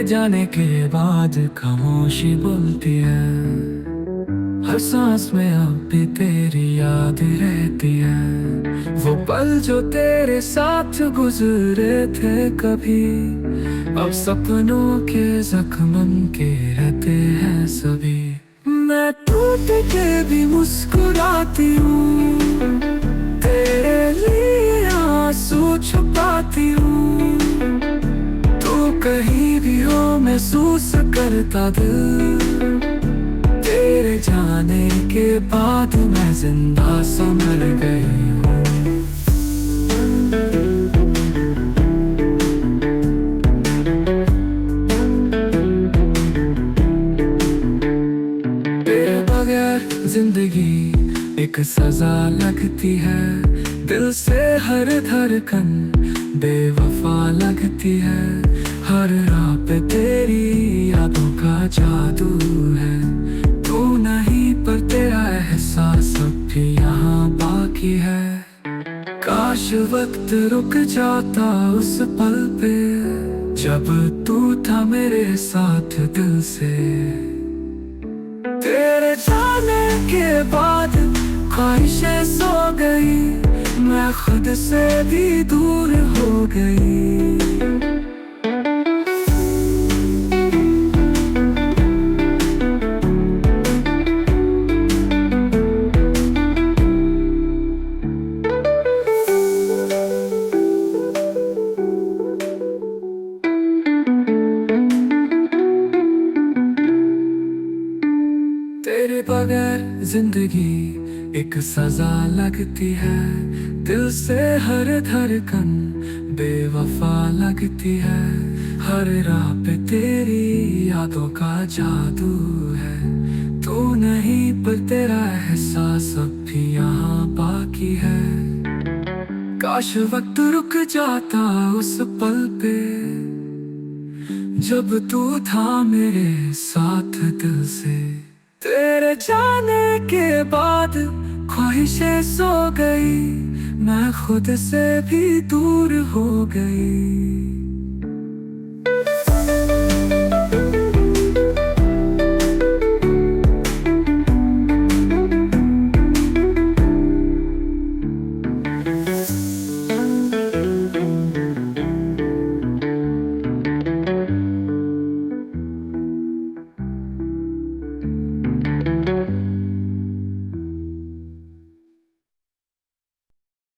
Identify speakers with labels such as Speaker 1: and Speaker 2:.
Speaker 1: जाने के बाद खामोशी बोलती है। हर सांस में अब भी तेरी याद रहती है। वो पल जो तेरे साथ गुजरे थे कभी, अब सपनों के जख्म के रहते हैं सभी। मैं टूट के भी मुस्कुराती हूँ, तेरे लिए आंसू छुपाती हूँ। तू कहीं भी हो महसूस करता दिल, तेरे जाने के बाद मैं जिंदा संभल गई हूँ। तेरे बगैर जिंदगी एक सजा लगती है। दिल से हर धड़कन बेवफा लगती है। हर राह पे तेरी यादों का जादू है। तू नहीं पर तेरा एहसास अब भी यहाँ बाकी है। काश वक्त रुक जाता उस पल पे, जब तू था मेरे साथ दिल से। तेरे जाने के बाद ख्वाहिशें सो गई, मैं खुद से भी दूर हो गई। तेरे बगैर जिंदगी एक सजा लगती है। दिल से हर धड़कन बेवफा लगती है। हर राह पे तेरी यादों का जादू है। तू नहीं पर तेरा एहसास अब भी यहाँ बाकी है। काश वक्त रुक जाता उस पल पे, जब तू था मेरे साथ दिल से। तेरे जाने के बाद ख्वाहिशें सो गई, मैं खुद से भी दूर हो गई।